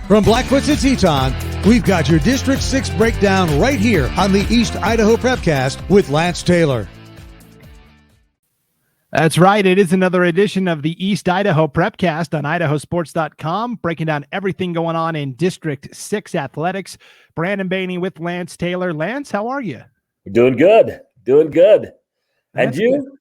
From Blackfoot to Teton, we've got your District 6 breakdown right here on the East Idaho Prepcast with Lance Taylor. That's right. It is another edition of the East Idaho Prepcast on idahosports.com, breaking down everything going on in District 6 athletics. Brandon Bainey with Lance Taylor. Lance, how are you? Doing good. And That's you?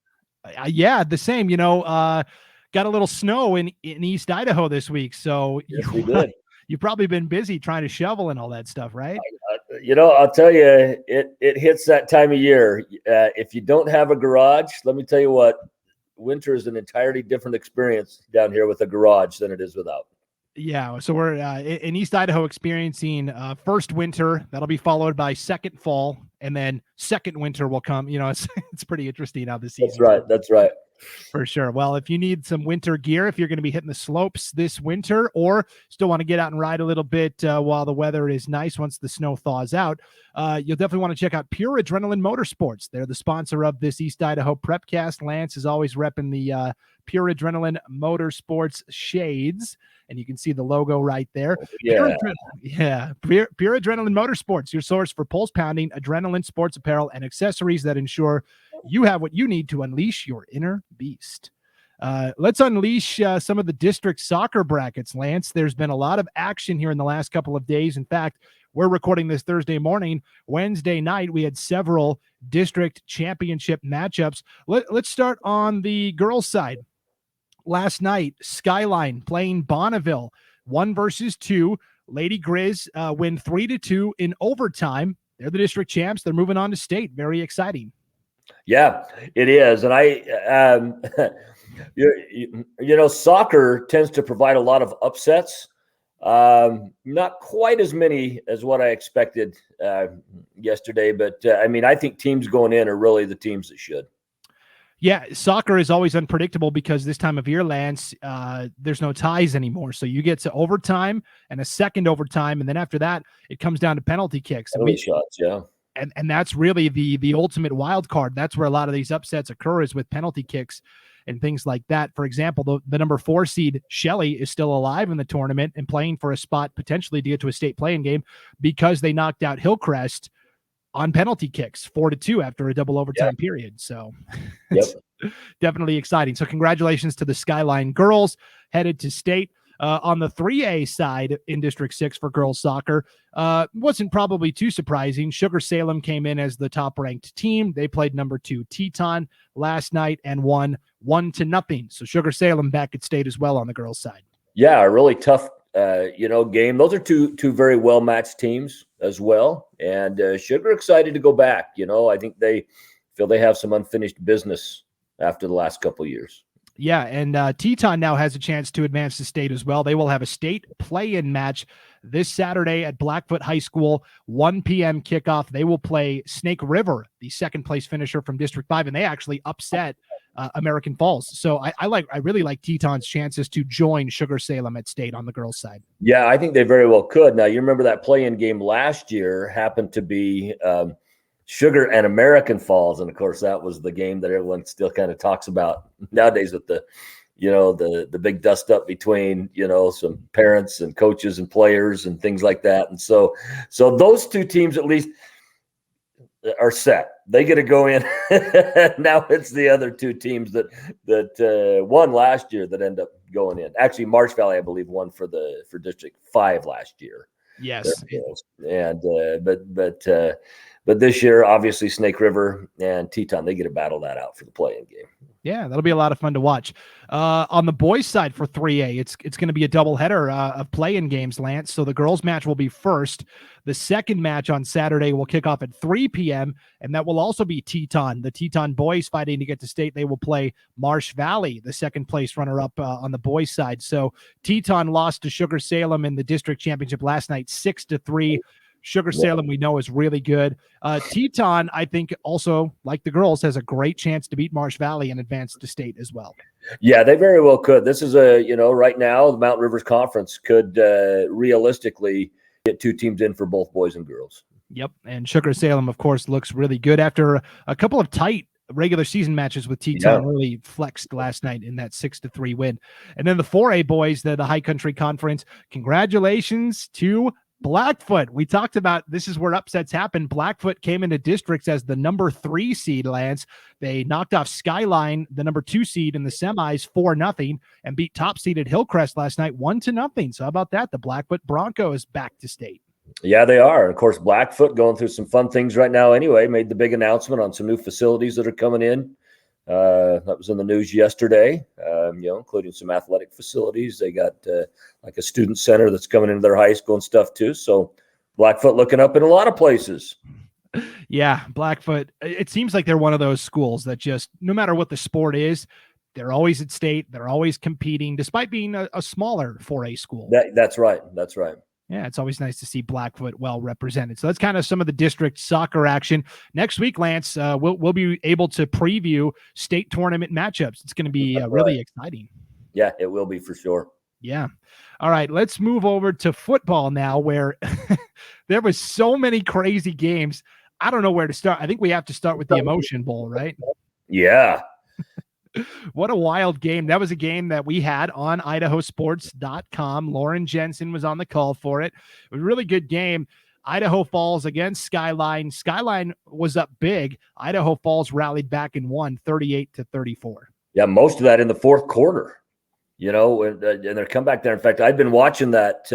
Yeah, the same. Got a little snow in East Idaho this week, so Yes, we did. You've probably been busy trying to shovel and all that stuff, right? I'll tell you, it hits that time of year. If you don't have a garage, let me tell you what, winter is an entirely different experience down here with a garage than it is without. Yeah, so we're in East Idaho experiencing first winter. That'll be followed by second fall, and then second winter will come. It's pretty interesting how this season. That's right. For sure. Well, if you need some winter gear, if you're going to be hitting the slopes this winter, or still want to get out and ride a little bit while the weather is nice once the snow thaws out, you'll definitely want to check out Pure Adrenaline Motorsports. They're the sponsor of this East Idaho Prepcast. Lance is always repping the Pure Adrenaline Motorsports shades, and you can see the logo right there. Yeah. Pure Adrenaline Motorsports, your source for pulse-pounding adrenaline sports apparel and accessories that ensure you have what you need to unleash your inner beast. Let's unleash some of the district soccer brackets, Lance. There's been a lot of action here in the last couple of days. In fact, we're recording this Thursday morning. Wednesday night, we had several district championship matchups. Let's start on the girls' side. Last night, Skyline playing Bonneville, 1 versus 2. Lady Grizz win 3-2 in overtime. They're the district champs. They're moving on to state. Very exciting. Yeah, it is. And soccer tends to provide a lot of upsets. Not quite as many as what I expected yesterday, but I think teams going in are really the teams that should. Yeah, soccer is always unpredictable because this time of year, Lance, there's no ties anymore. So you get to overtime and a second overtime, and then after that, it comes down to penalty kicks. Penalty shots, yeah. And that's really the ultimate wild card. That's where a lot of these upsets occur, is with penalty kicks and things like that. For example, the number 4 seed Shelley is still alive in the tournament and playing for a spot potentially to get to a state playing game because they knocked out Hillcrest on penalty kicks 4-2 after a double overtime period. So it's definitely exciting. So congratulations to the Skyline girls headed to state. On the 3A side in District 6 for girls soccer, wasn't probably too surprising. SugarSalem came in as the top-ranked team. They played number 2 Teton last night and won 1-0. So SugarSalem back at state as well on the girls' side. Yeah, a really tough, game. Those are two very well-matched teams as well. And Sugar excited to go back. I think they feel they have some unfinished business after the last couple of years. Yeah, and Teton now has a chance to advance to state as well. They will have a state play-in match this Saturday at Blackfoot High School, 1 p.m. kickoff. They will play Snake River, the second-place finisher from District 5, and they actually upset American Falls. So I really like Teton's chances to join SugarSalem at state on the girls' side. Yeah, I think they very well could. Now, you remember that play-in game last year happened to be Sugar and American Falls, and of course that was the game that everyone still kind of talks about nowadays with the big dust up between some parents and coaches and players and things like that. And so those two teams at least are set. They get to go in. Now it's the other two teams that won last year that end up going in. Actually, Marsh Valley, I believe, won for District 5 last year. Yes. And but this year, obviously, Snake River and Teton, they get to battle that out for the play-in game. Yeah, that'll be a lot of fun to watch. On the boys' side for 3A, it's going to be a doubleheader of play-in games, Lance. So the girls' match will be first. The second match on Saturday will kick off at 3 p.m., and that will also be Teton. The Teton boys fighting to get to state. They will play Marsh Valley, the second-place runner-up on the boys' side. So Teton lost to SugarSalem in the district championship last night, 6-3. SugarSalem, we know, is really good. Teton, I think, also, like the girls, has a great chance to beat Marsh Valley and advance to state as well. Yeah, they very well could. This is right now, the Mountain Rivers Conference could realistically get 2 teams in for both boys and girls. Yep, and SugarSalem, of course, looks really good after a couple of tight regular season matches with Teton really flexed last night in that 6-3 win. And then the 4A boys, the High Country Conference, congratulations to Blackfoot. We talked about this is where upsets happen. Blackfoot came into districts as the number 3 seed, Lance. They knocked off Skyline, the number 2 seed in the semis 4-0, and beat top seeded Hillcrest last night 1-0. So how about that? The Blackfoot Broncos back to state. Yeah, they are. And of course, Blackfoot going through some fun things right now anyway, made the big announcement on some new facilities that are coming in. That was in the news yesterday, including some athletic facilities. They got like a student center that's coming into their high school and stuff too. So Blackfoot looking up in a lot of places. Yeah, Blackfoot. It seems like they're one of those schools that just, no matter what the sport is, they're always at state. They're always competing, despite being a smaller 4A school. That's right. That's right. Yeah, it's always nice to see Blackfoot well represented. So that's kind of some of the district soccer action. Next week, Lance, we'll be able to preview state tournament matchups. It's going to be really exciting. Yeah, it will be for sure. Yeah. All right, let's move over to football now, where there was so many crazy games. I don't know where to start. I think we have to start with the Emotion Bowl, right? Yeah. What a wild game. That was a game that we had on idahosports.com. Lauren Jensen was on the call for it. It was a really good game. Idaho Falls against Skyline. Skyline was up big. Idaho Falls rallied back and won 38-34. Yeah, most of that in the fourth quarter, and their comeback there. In fact, I'd been watching that,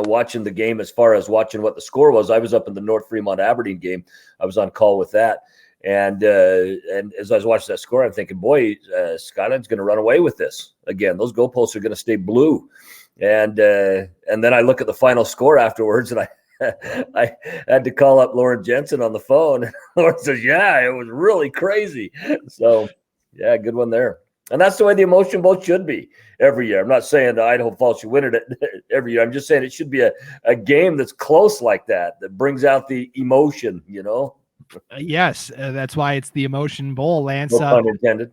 watching the game as far as watching what the score was. I was up in the North Fremont Aberdeen game. I was on call with that. And as I was watching that score, I'm thinking, boy, Skyline's going to run away with this again. Those goalposts are going to stay blue. And then I look at the final score afterwards, and I had to call up Lauren Jensen on the phone. Lauren says, "Yeah, it was really crazy." So, yeah, good one there. And that's the way the Emotion Bowl should be every year. I'm not saying the Idaho Falls should win it every year. I'm just saying it should be a game that's close like that brings out the emotion, Yes, that's why it's the Emotion Bowl, Lance. No pun intended.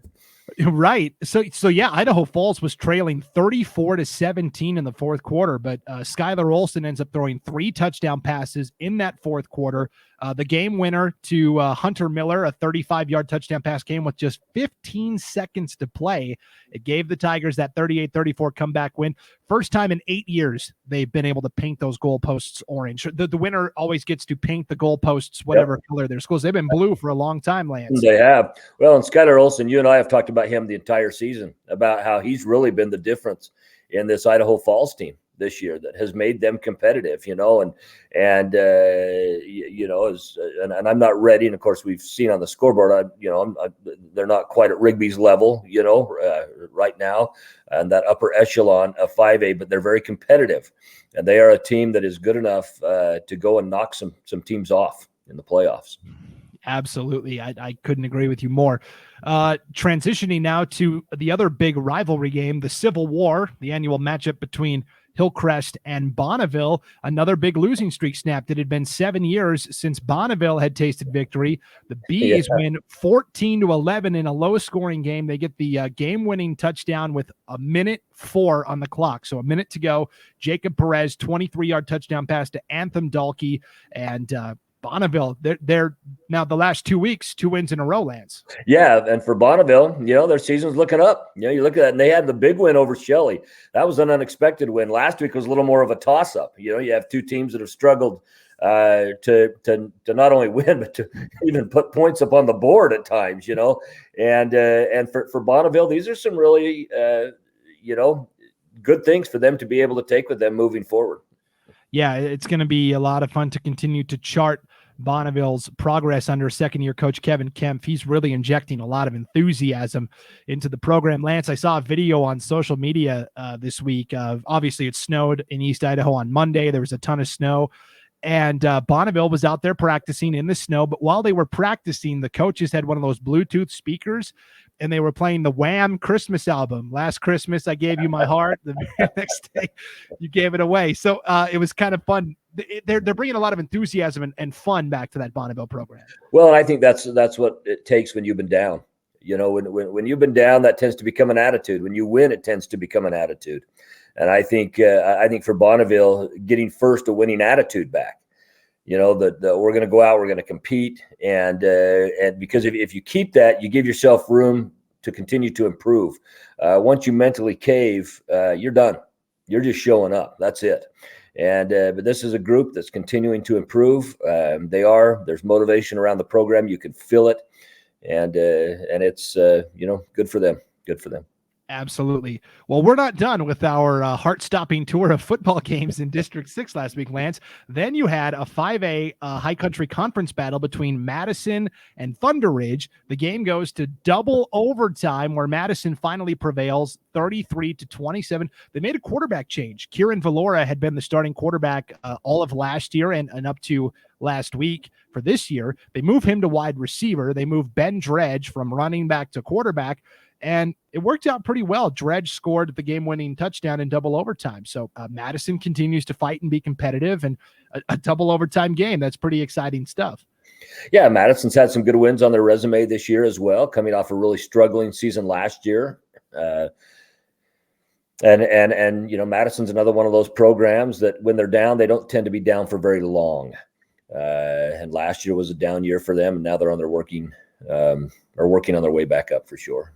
Right. So yeah, Idaho Falls was trailing 34-17 in the fourth quarter, but Skylar Olson ends up throwing 3 touchdown passes in that fourth quarter. The game winner to Hunter Miller, a 35-yard touchdown pass, came with just 15 seconds to play. It gave the Tigers that 38-34 comeback win. First time in 8 years they've been able to paint those goalposts orange. The winner always gets to paint the goalposts whatever color their schools. They've been blue for a long time, Lance. They have. Well, and Skylar Olson, you and I have talked about him the entire season, about how he's really been the difference in this Idaho Falls team this year that has made them competitive, and I'm not ready. And of course, we've seen on the scoreboard, they're not quite at Rigby's level, right now, and that upper echelon of 5A, but they're very competitive, and they are a team that is good enough to go and knock some teams off in the playoffs. Absolutely. I couldn't agree with you more. Transitioning now to the other big rivalry game, the Civil War, the annual matchup between Hillcrest and Bonneville. Another big losing streak snapped. It had been 7 years since Bonneville had tasted victory. The Bees win 14-11 in a low-scoring game. They get the game-winning touchdown with 1:04 on the clock. So a minute to go. Jacob Perez, 23-yard touchdown pass to Anthem Dalkey, and Bonneville, they're now the last 2 weeks, 2 wins in a row, Lance. Yeah, and for Bonneville, their season's looking up. You look at that, and they had the big win over Shelley. That was an unexpected win. Last week was a little more of a toss-up. You have 2 teams that have struggled to not only win, but to even put points up on the board at times. And for Bonneville, these are some really good things for them to be able to take with them moving forward. Yeah, it's going to be a lot of fun to continue to chart Bonneville's progress under second-year coach Kevin Kempf. He's really injecting a lot of enthusiasm into the program. Lance, I saw a video on social media this week. Obviously, it snowed in East Idaho on Monday. There was a ton of snow. And Bonneville was out there practicing in the snow. But while they were practicing, the coaches had one of those Bluetooth speakers, and they were playing the Wham Christmas album. Last Christmas, I gave you my heart. The next day, you gave it away. So it was kind of fun. They're bringing a lot of enthusiasm and fun back to that Bonneville program. Well, and I think that's what it takes when you've been down. When you've been down, that tends to become an attitude. When you win, it tends to become an attitude. And I think for Bonneville, getting first a winning attitude back, that we're going to go out, we're going to compete, and because if you keep that, you give yourself room to continue to improve. Once you mentally cave, you're done. You're just showing up. That's it. And but this is a group that's continuing to improve. There's motivation around the program. You can feel it, and it's good for them. Good for them. Absolutely. Well, we're not done with our heart-stopping tour of football games in District 6 last week, Lance. Then you had a 5A High Country Conference battle between Madison and Thunder Ridge. The game goes to double overtime, where Madison finally prevails 33-27. They made a quarterback change. Kieran Valora had been the starting quarterback all of last year and up to last week. For this year, they move him to wide receiver. They move Ben Dredge from running back to quarterback. And it worked out pretty well. Dredge scored the game-winning touchdown in double overtime. So Madison continues to fight and be competitive, and a double overtime game. That's pretty exciting stuff. Yeah, Madison's had some good wins on their resume this year as well, coming off a really struggling season last year. And Madison's another one of those programs that when they're down, they don't tend to be down for very long. And last year was a down year for them, and now they're on their working on their way back up for sure.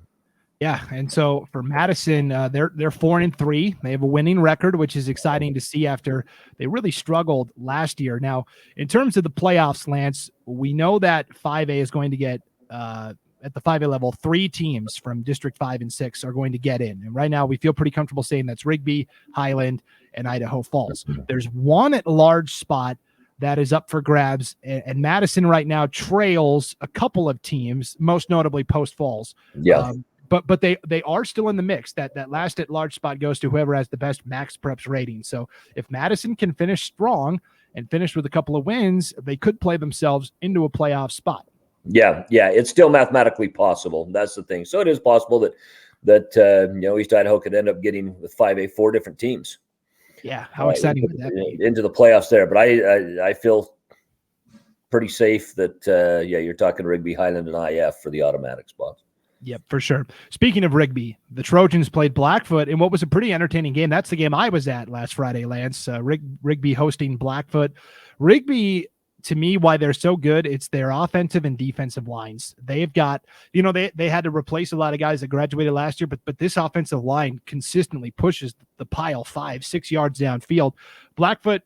Yeah, and so for Madison, they're 4-3. They have a winning record, which is exciting to see after they really struggled last year. Now, in terms of the playoffs, Lance, we know that 5A is going to get at the 5A level, 3 teams from District 5 and 6 are going to get in. And right now, we feel pretty comfortable saying that's Rigby, Highland, and Idaho Falls. There's one at-large spot that is up for grabs, and Madison right now trails a couple of teams, most notably Post Falls. Yeah. But they are still in the mix. That last at-large spot goes to whoever has the best max preps rating. So if Madison can finish strong and finish with a couple of wins, they could play themselves into a playoff spot. Yeah, it's still mathematically possible. That's the thing. So it is possible that East Idaho could end up getting with 5A 4 different teams. Yeah, how exciting would that be? Into the playoffs there. But I feel pretty safe that you're talking Rigby, Highland, and IF for the automatic spots. Yep, for sure. Speaking of Rigby, the Trojans played Blackfoot in what was a pretty entertaining game. That's the game I was at last Friday, Lance. Rigby hosting Blackfoot. Rigby, to me, why they're so good, it's their offensive and defensive lines. They've got, they had to replace a lot of guys that graduated last year, but this offensive line consistently pushes the pile 5-6 yards downfield. Blackfoot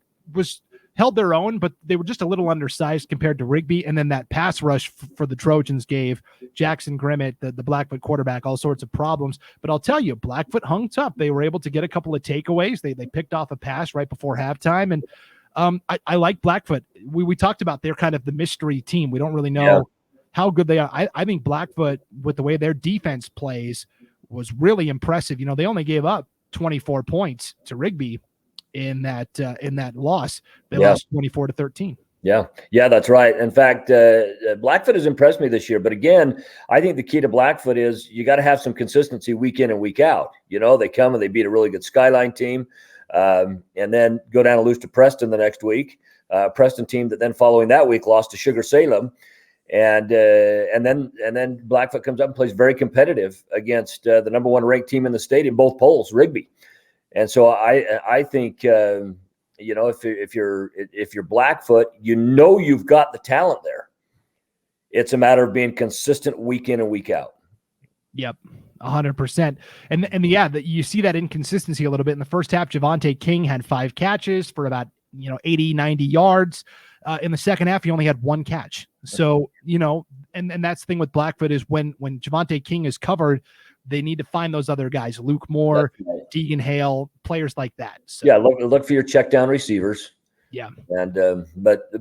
held their own, but they were just a little undersized compared to Rigby. And then that pass rush for the Trojans gave Jackson Grimmett, the Blackfoot quarterback, all sorts of problems. But I'll tell you, Blackfoot hung tough. They were able to get a couple of takeaways. They picked off a pass right before halftime. And I like Blackfoot. We talked about they're kind of the mystery team. We don't really know how good they are. I think Blackfoot, with the way their defense plays, was really impressive. They only gave up 24 points to Rigby in that loss. They lost 24-13. Yeah, that's right. In fact, Blackfoot has impressed me this year. But again, I think the key to Blackfoot is you got to have some consistency week in and week out. They come and they beat a really good Skyline team, and then go down and lose to Preston the next week. Preston team that then following that week lost to SugarSalem, and then Blackfoot comes up and plays very competitive against the number 1 ranked team in the state in both polls, Rigby. And so I think if you're Blackfoot, you've got the talent there. It's a matter of being consistent week in and week out. Yep, 100%. And you see that inconsistency a little bit in the first half. Javante King had 5 catches for about 80, 90 yards. In the second half, he only had 1 catch. So and that's the thing with Blackfoot is when Javante King is covered, they need to find those other guys, Luke Moore, Deegan Hale, players like that. So, yeah, look for your check down receivers. Yeah. And but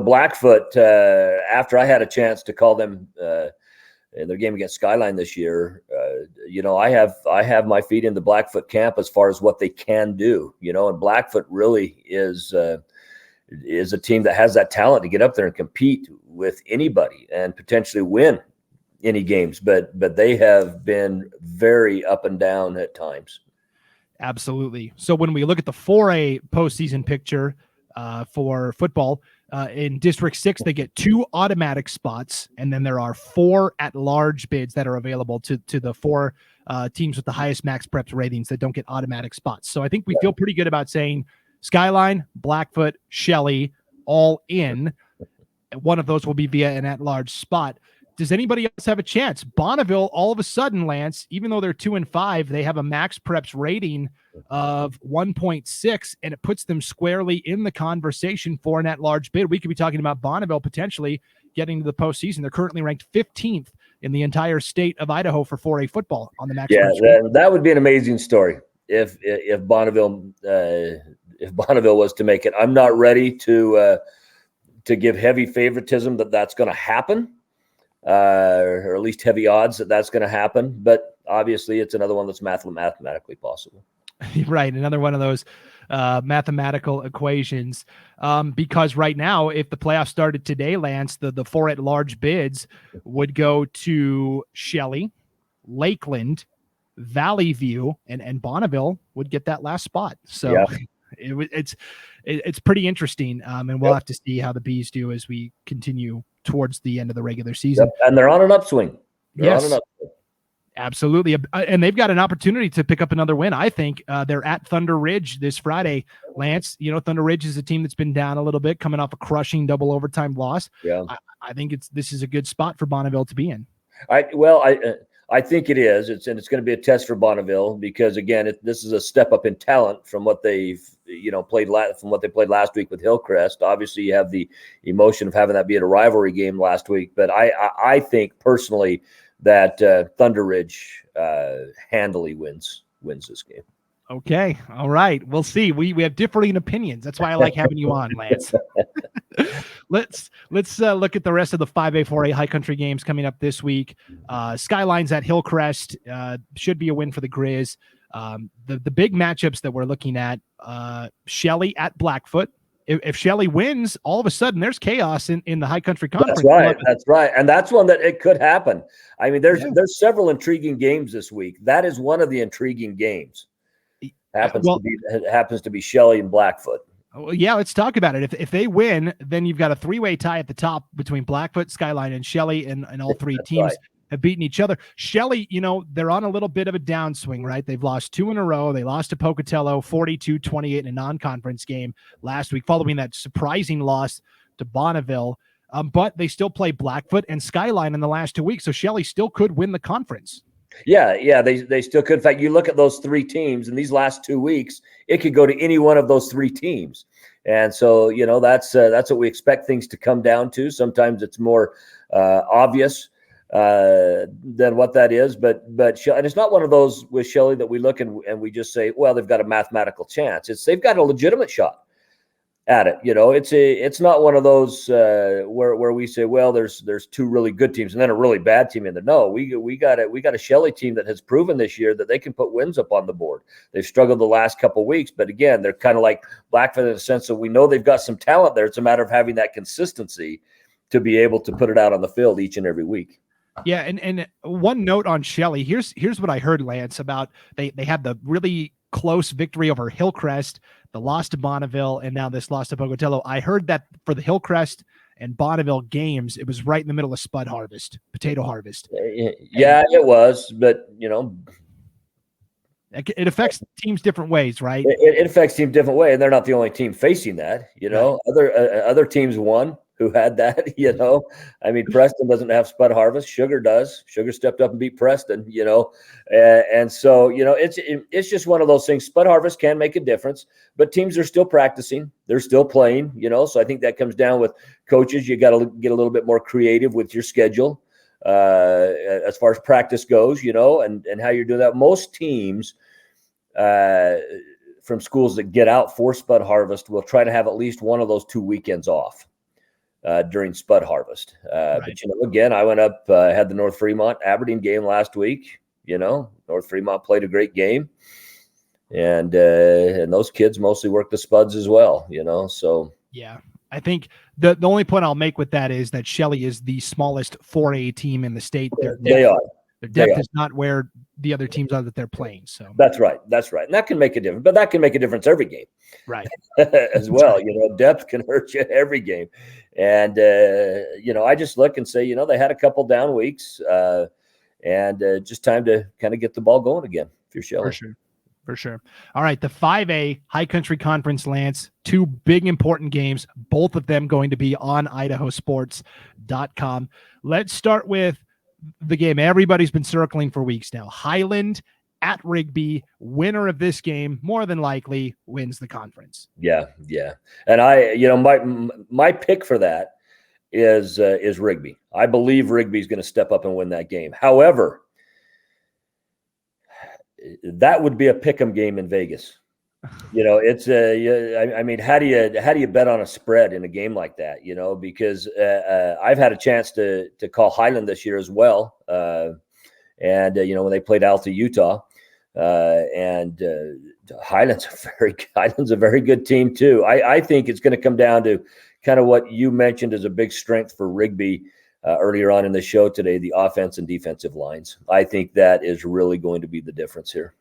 Blackfoot, after I had a chance to call them in their game against Skyline this year, I have my feet in the Blackfoot camp as far as what they can do. And Blackfoot really is a team that has that talent to get up there and compete with anybody and potentially win any games, but they have been very up and down at times. Absolutely. So when we look at the 4A postseason picture for football, in District 6, they get 2 automatic spots, and then there are 4 at-large bids that are available to the 4 teams with the highest max preps ratings that don't get automatic spots. So I think we feel pretty good about saying Skyline, Blackfoot, Shelley, all in. One of those will be via an at-large spot. Does anybody else have a chance? Bonneville, all of a sudden, Lance, even though they're 2-5, they have a max preps rating of 1.6, and it puts them squarely in the conversation for an at-large bid. We could be talking about Bonneville potentially getting to the postseason. They're currently ranked 15th in the entire state of Idaho for 4A football on the max. Yeah, that would be an amazing story if Bonneville was to make it. I'm not ready to give heavy favoritism that's going to happen. Or at least heavy odds that's going to happen. But obviously, it's another one that's mathematically possible. Right. Another one of those mathematical equations. Because right now, if the playoffs started today, Lance, the 4 at-large bids would go to Shelley, Lakeland, Valley View, and Bonneville would get that last spot. So yeah. It's pretty interesting. And we'll have to see how the Bees do as we continue towards the end of the regular season. Yep. And they're on an upswing. Absolutely. And they've got an opportunity to pick up another win. I think they're at Thunder Ridge this Friday. Lance, Thunder Ridge is a team that's been down a little bit, coming off a crushing double overtime loss. Yeah. I think this is a good spot for Bonneville to be in. I think it is. It's going to be a test for Bonneville because again, this is a step up in talent from what they've played last week with Hillcrest. Obviously, you have the emotion of having that be a rivalry game last week, but I think personally that Thunder Ridge handily wins this game. Okay, all right. We'll see. We have differing opinions. That's why I like having you on, Lance. Let's look at the rest of the 5A, 4A high country games coming up this week. Skyline's at Hillcrest. Should be a win for the Grizz. The big matchups that we're looking at, Shelley at Blackfoot. If Shelley wins, all of a sudden there's chaos in the high country conference. That's right. And that's one that it could happen. I mean, there's several intriguing games this week. That is one of the intriguing games. Happens to be Shelley and Blackfoot. Well, yeah, let's talk about it. If they win, then you've got a 3-way tie at the top between Blackfoot, Skyline, and Shelley, and all three teams have beaten each other. Shelley, they're on a little bit of a downswing, right? They've lost 2 in a row. They lost to Pocatello 42-28 in a non-conference game last week, following that surprising loss to Bonneville. But they still play Blackfoot and Skyline in the last 2 weeks, so Shelley still could win the conference. Yeah, they still could. In fact, you look at those 3 teams in these last 2 weeks, it could go to any one of those 3 teams. And so, that's what we expect things to come down to. Sometimes it's more obvious than what that is. But and it's not one of those with Shelley that we look and we just say, well, they've got a mathematical chance. They've got a legitimate shot at it. It's not one of those where we say, well, there's 2 really good teams and then a really bad team in there. No, we got a Shelley team that has proven this year that they can put wins up on the board. They've struggled the last couple of weeks, but again, they're kind of like Blackfoot in the sense that we know they've got some talent there. It's a matter of having that consistency to be able to put it out on the field each and every week. Yeah, and one note on Shelley. Here's what I heard, Lance, about they had the really close victory over Hillcrest, the loss to Bonneville, and now this loss to Pocatello. I heard that for the Hillcrest and Bonneville games, it was right in the middle of potato harvest. Yeah, it was, but it affects teams different ways, right? It affects teams different way, and they're not the only team facing that. Right. Other teams won who had that. I mean, Preston doesn't have spud harvest. Sugar does. Sugar stepped up and beat Preston. And so it's just one of those things. Spud harvest can make a difference, but teams are still practicing. They're still playing. So I think that comes down with coaches. You got to get a little bit more creative with your schedule as far as practice goes. And how you're doing that. Most teams from schools that get out for spud harvest will try to have at least one of those 2 weekends off during spud harvest. Right. But again, I went up, had the North Fremont Aberdeen game last week. North Fremont played a great game, and those kids mostly work the spuds as well. So yeah, I think the only point I'll make with that is that Shelley is the smallest 4A team in the state. They are. Their depth is not where the other teams are that they're playing. So that's right. And that can make a difference, but that can make a difference every game. Right. As well. Right. Depth can hurt you every game. And, I just look and say, they had a couple down weeks and just time to kind of get the ball going again if you're Shelley. For sure. For sure. All right, the 5A High Country Conference, Lance, 2 big important games, both of them going to be on idahosports.com. Let's start with the game everybody's been circling for weeks now. Highland at Rigby. Winner of this game more than likely wins the conference. Yeah. And my pick for that is Rigby. I believe Rigby's going to step up and win that game. However, that would be a pick'em game in Vegas. It's I mean, how do you bet on a spread in a game like that? Because I've had a chance to call Highland this year as well. And when they played Alta, Utah, and Highland's a very good team too. I think it's going to come down to kind of what you mentioned as a big strength for Rigby earlier on in the show today, the offense and defensive lines. I think that is really going to be the difference here.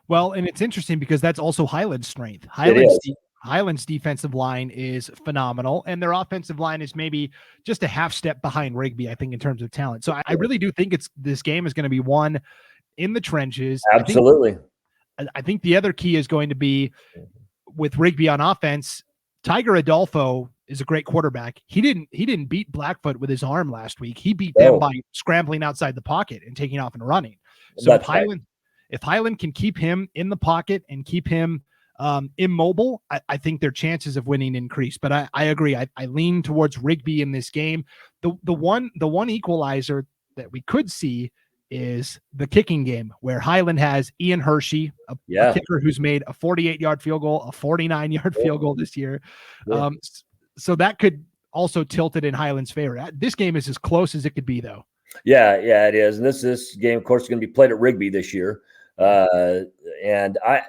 Well, and it's interesting because that's also Highland's strength. Highland's defensive line is phenomenal, and their offensive line is maybe just a half step behind Rigby, I think, in terms of talent. So I really do think this game is going to be won in the trenches. Absolutely. I think the other key is going to be with Rigby on offense. Tiger Adolfo is a great quarterback. He didn't beat Blackfoot with his arm last week. He beat them by scrambling outside the pocket and taking off and running. So if Highland can keep him in the pocket and keep him immobile, I think their chances of winning increase. But I agree. I lean towards Rigby in this game. The one equalizer that we could see is the kicking game, where Highland has Ian Hershey, a kicker who's made a 48-yard field goal, a 49-yard field goal this year. Yeah. So that could also tilt it in Highland's favor. This game is as close as it could be, though. Yeah, it is. And this game, of course, is going to be played at Rigby this year. And I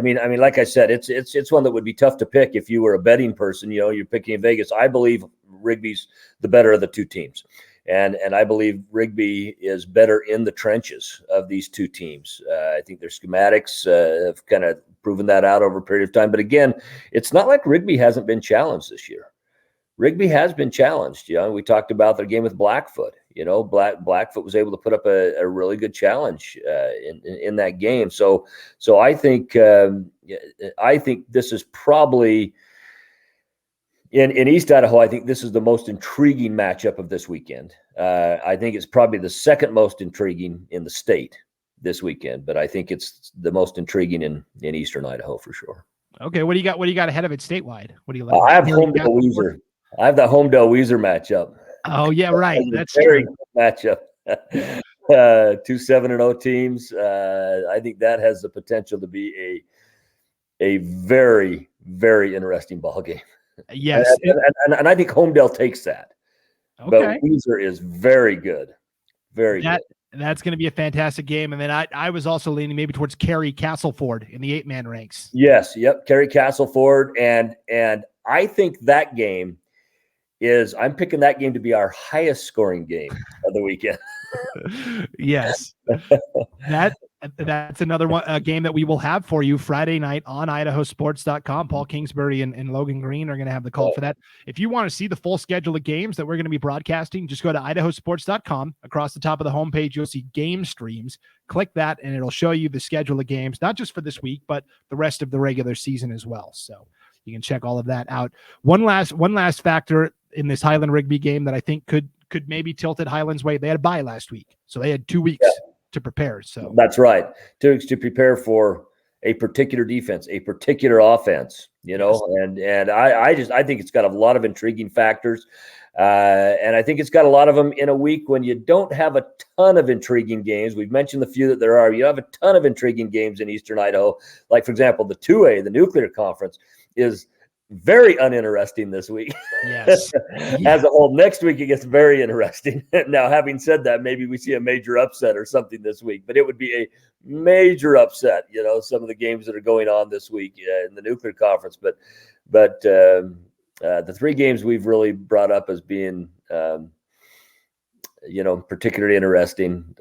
mean, like I said, it's one that would be tough to pick if you were a betting person. You're picking in Vegas. I believe Rigby's the better of the two teams. And I believe Rigby is better in the trenches of these two teams. I think their schematics have kind of proven that out over a period of time. But again, it's not like Rigby hasn't been challenged this year. Rigby has been challenged. We talked about their game with Blackfoot. Blackfoot was able to put up a really good challenge in that game. So I think this is probably in East Idaho. I think this is the most intriguing matchup of this weekend. I think it's probably the second most intriguing in the state this weekend, but I think it's the most intriguing in Eastern Idaho for sure. Okay, what do you got ahead of it statewide? What do you like? I have Homedale-Weezer. I have the Homedale-Weezer matchup. Oh yeah, right. That's a very good matchup. 2-7-0 teams. I think that has the potential to be a very, very interesting ball game. Yes, and I think Homedale takes that. Okay. But Weezer is very good, very good. That's going to be a fantastic game. And then I was also leaning maybe towards Kerry Castleford in the 8-man ranks. Yes, yep, Kerry Castleford, and I think that game I'm picking that game to be our highest scoring game of the weekend. Yes. That's another one, a game that we will have for you Friday night on idahosports.com. Paul Kingsbury and Logan Green are going to have the call for that. If you want to see the full schedule of games that we're going to be broadcasting, just go to idahosports.com. Across the top of the homepage, you'll see game streams. Click that, and it'll show you the schedule of games, not just for this week, but the rest of the regular season as well. So you can check all of that out. One last factor in this Highland Rigby game that I think could maybe tilt it Highland's way. They had a bye last week, so they had 2 weeks to prepare. So that's right. 2 weeks to prepare for a particular defense, a particular offense, and I think it's got a lot of intriguing factors. And I think it's got a lot of them in a week when you don't have a ton of intriguing games. We've mentioned the few that there are. You have a ton of intriguing games in Eastern Idaho. Like, for example, the 2A, the Nuclear Conference, is very uninteresting this week. Yes. As a whole, next week it gets very interesting. Now, having said that, maybe we see a major upset or something this week, but it would be a major upset, some of the games that are going on this week in the Nuclear Conference. But the 3 games we've really brought up as being, particularly interesting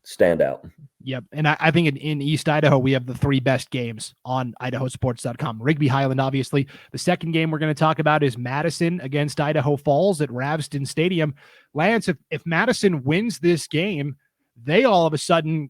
stand out. Yep. And I think in East Idaho, we have the 3 best games on idahosports.com. Rigby Highland, obviously. The second game we're going to talk about is Madison against Idaho Falls at Ravston Stadium. Lance, if Madison wins this game, they all of a sudden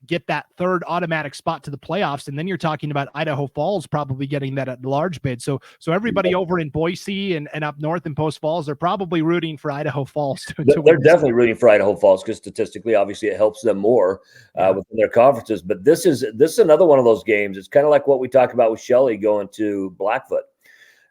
get that third automatic spot to the playoffs. And then you're talking about Idaho Falls probably getting that at large bid. So everybody over in Boise and up north in Post Falls, they're probably rooting for Idaho Falls. They're definitely rooting for Idaho Falls because statistically, obviously, it helps them more within their conferences. But this is another one of those games. It's kind of like what we talked about with Shelley going to Blackfoot.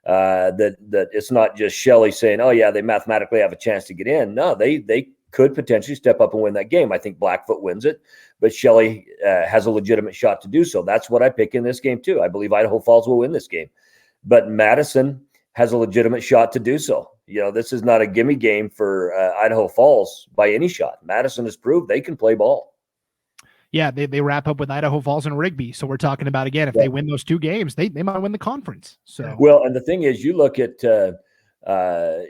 That it's not just Shelley saying, "Oh yeah, they mathematically have a chance to get in." No, they could potentially step up and win that game. I think Blackfoot wins it, but Shelley has a legitimate shot to do so. That's what I pick in this game too. I believe Idaho Falls will win this game, but Madison has a legitimate shot to do so. This is not a gimme game for Idaho Falls by any shot. Madison has proved they can play ball. Yeah, they wrap up with Idaho Falls and Rigby. So we're talking about, again, if they win those two games, they might win the conference. So well, and the thing is, you look at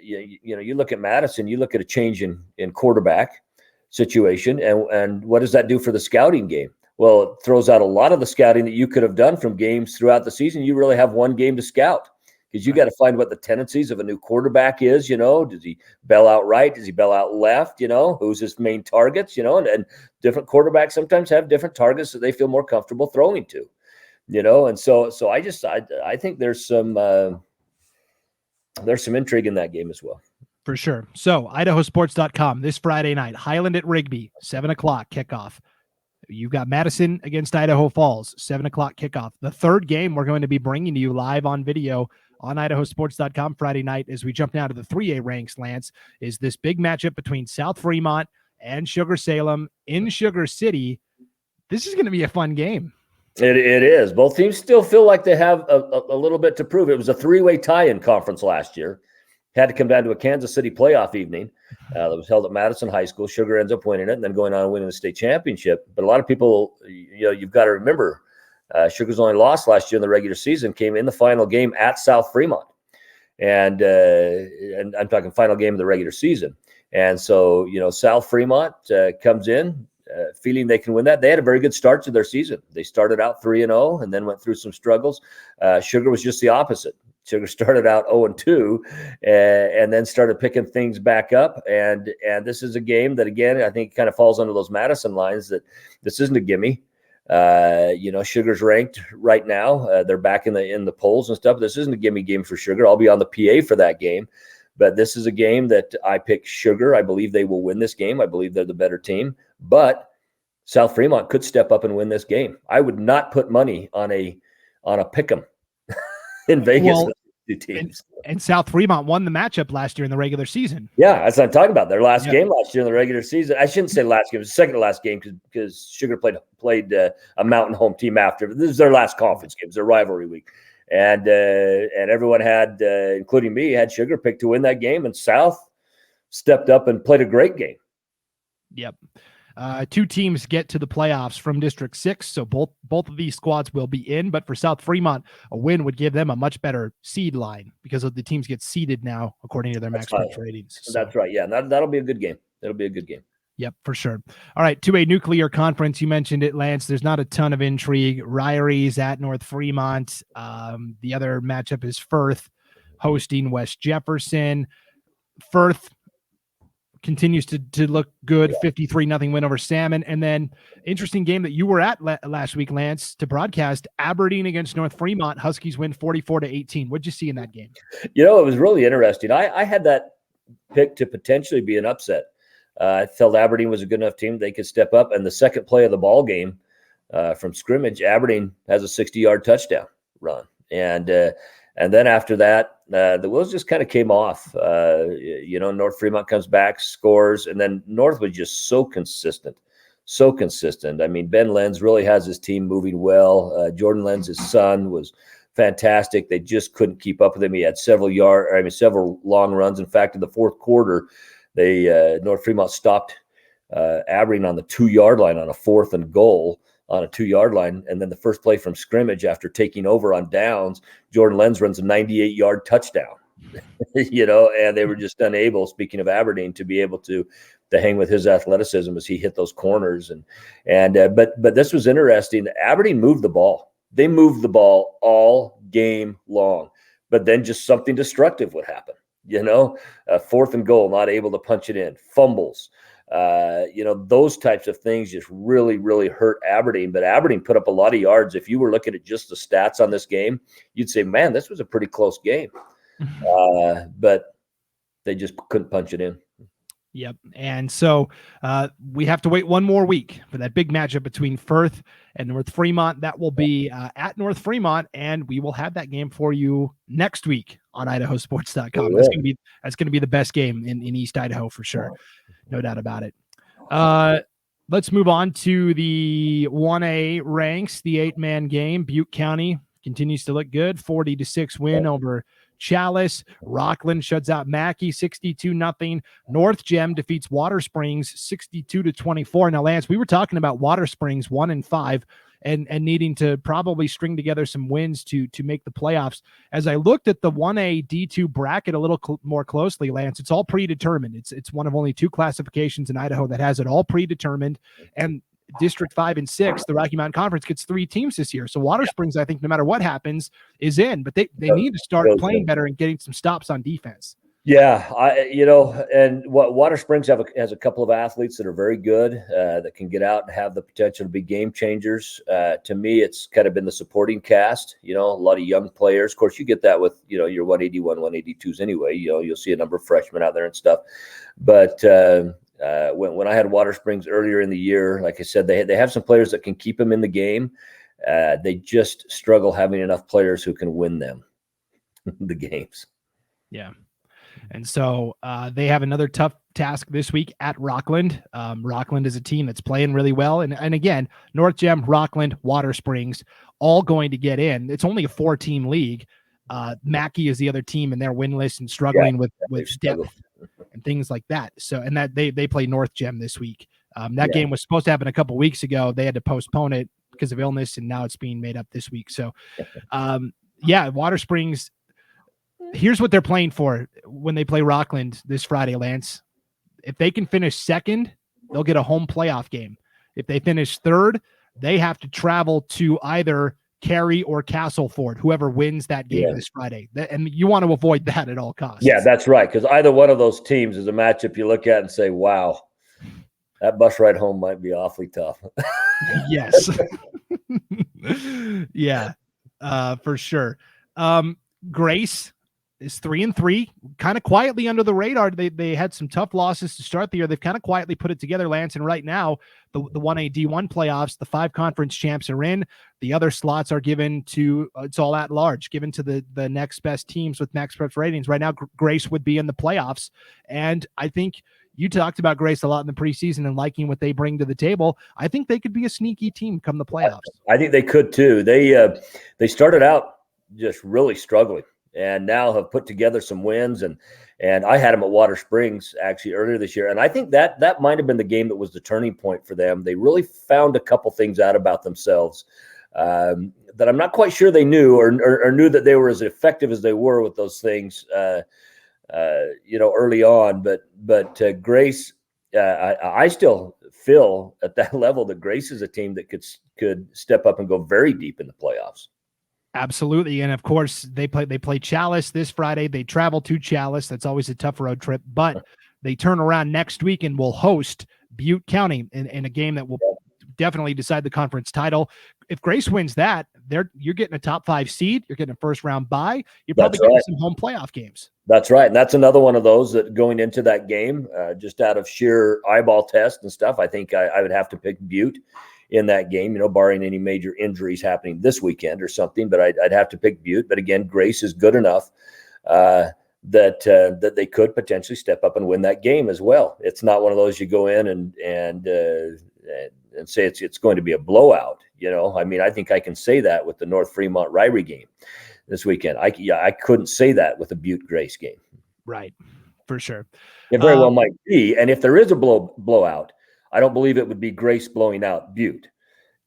you look at Madison, you look at a change in quarterback situation, and what does that do for the scouting game? Well, it throws out a lot of the scouting that you could have done from games throughout the season. You really have one game to scout because you got to find what the tendencies of a new quarterback is. Does he bail out right? Does he bail out left? Who's his main targets? And different quarterbacks sometimes have different targets that they feel more comfortable throwing to. And so I think there's some intrigue in that game as well. For sure. So idahosports.com this Friday night, Highland at Rigby, 7:00 kickoff. You've got Madison against Idaho Falls, 7:00 kickoff. The third game we're going to be bringing to you live on video on idahosports.com Friday night as we jump now to the 3A ranks, Lance, is this big matchup between South Fremont and SugarSalem in Sugar City. This is going to be a fun game. It is. Both teams still feel like they have a little bit to prove. It was a three-way tie-in conference last year. Had to come down to a Kansas City playoff evening that was held at Madison High School. Sugar ends up winning it and then going on and winning the state championship. But a lot of people, you've got to remember, Sugar's only lost last year in the regular season, came in the final game at South Fremont. And I'm talking final game of the regular season. And so, South Fremont comes in feeling they can win that. They had a very good start to their season. They started out 3-0 and then went through some struggles. Sugar was just the opposite. Sugar started out 0-2 and then started picking things back up. And this is a game that, again, I think kind of falls under those Madison lines that this isn't a gimme. Sugar's ranked right now. They're back in the polls and stuff. This isn't a gimme game for Sugar. I'll be on the PA for that game. But this is a game that I pick Sugar. I believe they will win this game. I believe they're the better team. But South Fremont could step up and win this game. I would not put money on a pick'em in Vegas with two teams. And South Fremont won the matchup last year in the regular season. Yeah, that's what I'm talking about. Their last game last year in the regular season. I shouldn't say last game. It was the second to last game because Sugar played a mountain home team after. This is their last conference game. It was their rivalry week. And everyone had, including me, had Sugar picked to win that game. And South stepped up and played a great game. Yep. Two teams get to the playoffs from District 6, so both of these squads will be in. But for South Fremont, a win would give them a much better seed line because of the teams get seeded now according to their max points ratings. So. That's right. Yeah, that'll be a good game. That'll be a good game. Yep, for sure. All right, 2A nuclear conference. You mentioned it, Lance. There's not a ton of intrigue. Ryerie's at North Fremont. The other matchup is Firth hosting West Jefferson. Firth continues to look good. 53-0 win over Salmon. And then interesting game that you were at last week, Lance, to broadcast. Aberdeen against North Fremont. Huskies win 44-18. What'd you see in that game? It was really interesting. I had that pick to potentially be an upset. I felt Aberdeen was a good enough team they could step up. And the second play of the ball game from scrimmage, Aberdeen has a 60-yard touchdown run. And then after that, the wheels just kind of came off. North Fremont comes back, scores, and then North was just so consistent. I mean, Ben Lenz really has his team moving well. Jordan Lenz, his son, was fantastic. They just couldn't keep up with him. He had several long runs. In fact, in the fourth quarter, North Fremont stopped Aberdeen on the 2-yard line on a 4th and goal. On a 2-yard line. And then the first play from scrimmage after taking over on downs, Jordan Lenz runs a 98-yard touchdown, and they were just unable, speaking of Aberdeen, to be able to hang with his athleticism as he hit those corners. But this was interesting. Aberdeen moved the ball. They moved the ball all game long, but then just something destructive would happen, 4th and goal, not able to punch it in, fumbles. Those types of things just really, really hurt Aberdeen. But Aberdeen put up a lot of yards. If you were looking at just the stats on this game, you'd say, man, this was a pretty close game. But they just couldn't punch it in. Yep. And so we have to wait one more week for that big matchup between Firth and North Fremont. That will be at North Fremont, and we will have that game for you next week on idahosports.com. That's going to be the best game in East Idaho for sure. No doubt about it. Let's move on to the 1A ranks, the 8-man game. Butte County continues to look good. 40-6 win over Chalice. Rockland shuts out Mackey 62-0. North Gem defeats Water Springs 62-24. Now, Lance, we were talking about Water Springs 1-5 and needing to probably string together some wins to make the playoffs. As I looked at the 1A D2 bracket a little more closely, Lance, it's all predetermined. It's one of only 2 classifications in Idaho that has it all predetermined. And District 5 and 6, the Rocky Mountain Conference gets 3 teams this year. So Water Springs, I think, no matter what happens, is in. But they need to start playing better and getting some stops on defense. Yeah, and what Water Springs has a couple of athletes that are very good that can get out and have the potential to be game changers. To me, it's kind of been the supporting cast. A lot of young players. Of course, you get that with your 181, 182s anyway. You'll see a number of freshmen out there and stuff. But when I had Water Springs earlier in the year, like I said, they have some players that can keep them in the game. They just struggle having enough players who can win them the games. Yeah. And so they have another tough task this week at Rockland. Rockland is a team that's playing really well. And again, North Gem, Rockland, Water Springs, all going to get in. It's only a 4-team league. Mackey is the other team, and they're winless and struggling with depth and things like that. So, and that they play North Gem this week. That game was supposed to happen a couple weeks ago. They had to postpone it because of illness, and now it's being made up this week. So, Water Springs. Here's what they're playing for when they play Rockland this Friday, Lance. If they can finish second, they'll get a home playoff game. If they finish third, they have to travel to either Cary or Castleford, whoever wins that game this Friday. And you want to avoid that at all costs. Yeah, that's right, because either one of those teams is a matchup you look at and say, wow, that bus ride home might be awfully tough. Yes. Yeah, for sure. Grace is 3-3, kind of quietly under the radar. They had some tough losses to start the year. They've kind of quietly put it together, Lance. And right now, the 1A D1 playoffs, the 5 conference champs are in. The other slots are given to it's all at large, given to the next best teams with max preps ratings. Right now, Grace would be in the playoffs, and I think you talked about Grace a lot in the preseason and liking what they bring to the table. I think they could be a sneaky team come the playoffs. I think they could too. They started out just really struggling, and now have put together some wins. And I had them at Water Springs actually earlier this year. And I think that might have been the game that was the turning point for them. They really found a couple things out about themselves that I'm not quite sure they knew or knew that they were as effective as they were with those things, early on. But Grace, I still feel at that level that Grace is a team that could step up and go very deep in the playoffs. Absolutely. And of course they play Chalice this Friday. They travel to Chalice. That's always a tough road trip, but they turn around next week and will host Butte County in a game that will definitely decide the conference title. If Grace wins that, you're getting a top 5 seed. You're getting a first round bye. You're probably getting some home playoff games. That's right. And that's another one of those that going into that game, just out of sheer eyeball test and stuff, I think I would have to pick Butte in that game, barring any major injuries happening this weekend or something, but I'd have to pick Butte. But again, Grace is good enough that they could potentially step up and win that game as well. It's not one of those you go in and say it's going to be a blowout. I think I can say that with the North Fremont Rigby game this weekend. I couldn't say that with a Butte Grace game. Right, for sure. It very well might be, and if there is a blowout, I don't believe it would be Grace blowing out Butte.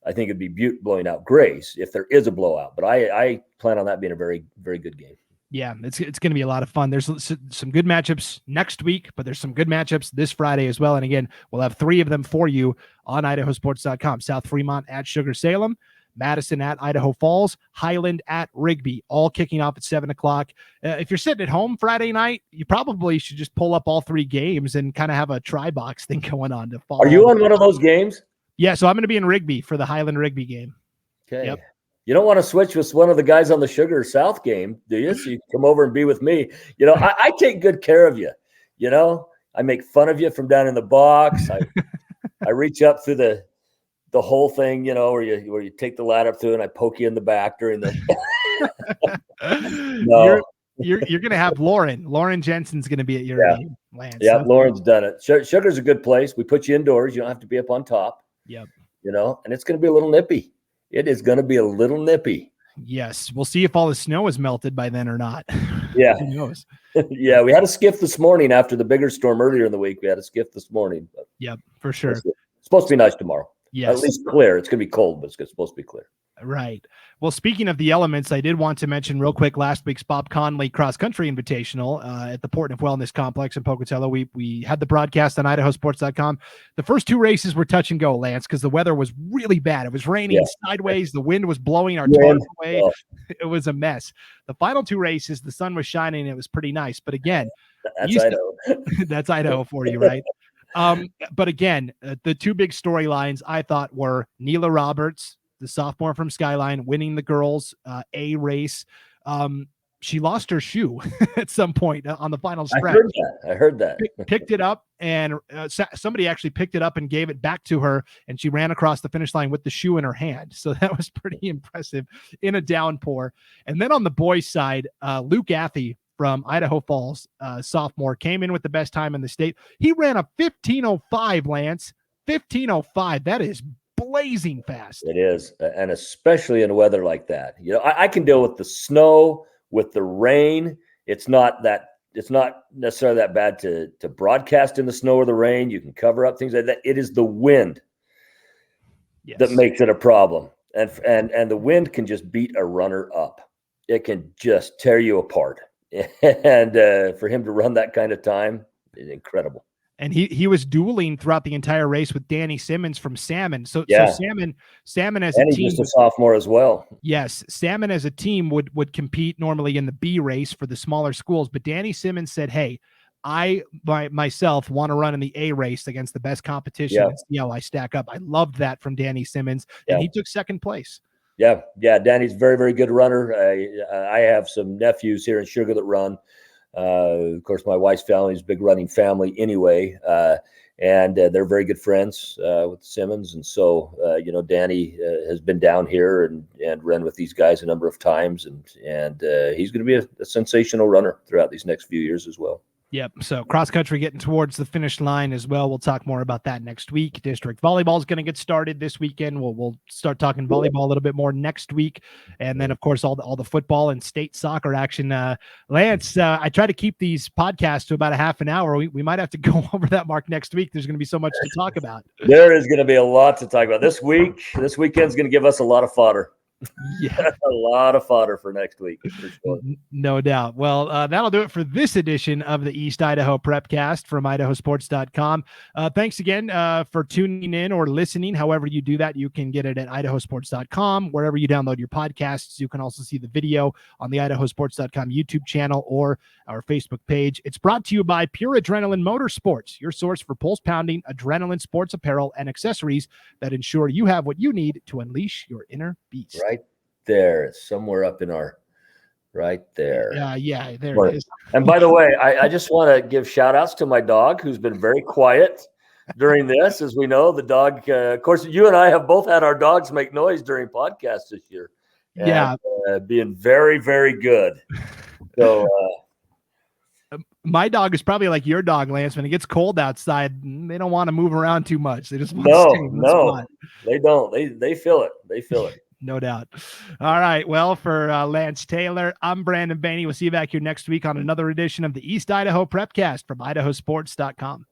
I think it'd be Butte blowing out Grace if there is a blowout. But I plan on that being a very, very good game. Yeah, it's going to be a lot of fun. There's some good matchups next week, but there's some good matchups this Friday as well. And again, we'll have 3 of them for you on idahosports.com. South Fremont at SugarSalem, Madison at Idaho Falls, Highland at Rigby, all kicking off at 7 o'clock. If you're sitting at home Friday night, you probably should just pull up all 3 games and kind of have a try box thing going on to follow. Are you on one of those games? Yeah, so I'm going to be in Rigby for the Highland Rigby game. Okay. Yep. You don't want to switch with one of the guys on the Sugar South game, do you? So you can come over and be with me. I take good care of you. I make fun of you from down in the box. I reach up through the whole thing, where you take the ladder up through, and I poke you in the back during the. No. You're going to have Lauren. Lauren Jensen's going to be at your game, Lance. Yeah, so. Lauren's done it. Sugar's a good place. We put you indoors. You don't have to be up on top. Yep. And it's going to be a little nippy. It is going to be a little nippy. Yes. We'll see if all the snow is melted by then or not. Yeah. Who knows? Yeah. We had a skiff this morning after the bigger storm earlier in the week. We had a skiff this morning. But yep, for sure. It's supposed to be nice tomorrow. Yes. At least clear. It's going to be cold, but it's supposed to be clear. Right. Well, speaking of the elements, I did want to mention real quick last week's Bob Conley Cross Country Invitational at the Portneuf Wellness Complex in Pocatello. We had the broadcast on idahosports.com. The first 2 races were touch and go, Lance, because the weather was really bad. It was raining sideways. The wind was blowing our tarp away. Oh. It was a mess. The final 2 races, the sun was shining. And it was pretty nice. But again, that's Idaho. That's Idaho for you, right? But again, the 2 big storylines I thought were Neela Roberts, the sophomore from Skyline, winning the girls' A race. She lost her shoe at some point on the final stretch. I heard that. Picked it up, and somebody actually picked it up and gave it back to her, and she ran across the finish line with the shoe in her hand. So that was pretty impressive in a downpour. And then on the boys' side, Luke Affey from Idaho Falls, sophomore, came in with the best time in the state. He ran a 15:05, Lance. 15:05. That is blazing fast. It is, and especially in weather like that. I can deal with the snow, with the rain. It's not necessarily that bad to broadcast in the snow or the rain. You can cover up things like that. It is the wind that makes it a problem, and the wind can just beat a runner up. It can just tear you apart. And for him to run that kind of time is incredible. And he was dueling throughout the entire race with Danny Simmons from Salmon. So Salmon as a team, just a sophomore as well. Yes, Salmon as a team would compete normally in the B race for the smaller schools, but Danny Simmons said, "Hey, I myself want to run in the A race against the best competition and see how I stack up." I loved that from Danny Simmons, and he took second place. Yeah, Danny's a very, very good runner. I have some nephews here in Sugar that run. Of course, my wife's family is a big running family anyway, and they're very good friends with Simmons. And so, Danny has been down here and run with these guys a number of times, and he's going to be a sensational runner throughout these next few years as well. Yep. So cross country getting towards the finish line as well. We'll talk more about that next week. District volleyball is going to get started this weekend. We'll start talking volleyball a little bit more next week, and then of course all the football and state soccer action. Lance, I try to keep these podcasts to about a half an hour. We might have to go over that mark next week. There's going to be so much to talk about. There is going to be a lot to talk about this week. This weekend's going to give us a lot of fodder. Yeah, a lot of fodder for next week. For sure. No doubt. Well, that'll do it for this edition of the East Idaho Prepcast from idahosports.com. Thanks again for tuning in or listening. However you do that, you can get it at idahosports.com. Wherever you download your podcasts, you can also see the video on the idahosports.com YouTube channel or our Facebook page. It's brought to you by Pure Adrenaline Motorsports, your source for pulse-pounding adrenaline sports apparel and accessories that ensure you have what you need to unleash your inner beast. Right there, it's somewhere up in our right there. Yeah, there it is. And by the way, I just want to give shout outs to my dog, who's been very quiet during this. As we know, the dog, of course, you and I have both had our dogs make noise during podcasts this year. And, being very, very good. So my dog is probably like your dog, Lance. When it gets cold outside, they don't want to move around too much. They just want to stay in the spot. They don't. They feel it. They feel it. No doubt. All right. Well, for Lance Taylor, I'm Brandon Baney. We'll see you back here next week on another edition of the East Idaho Prepcast from idahosports.com.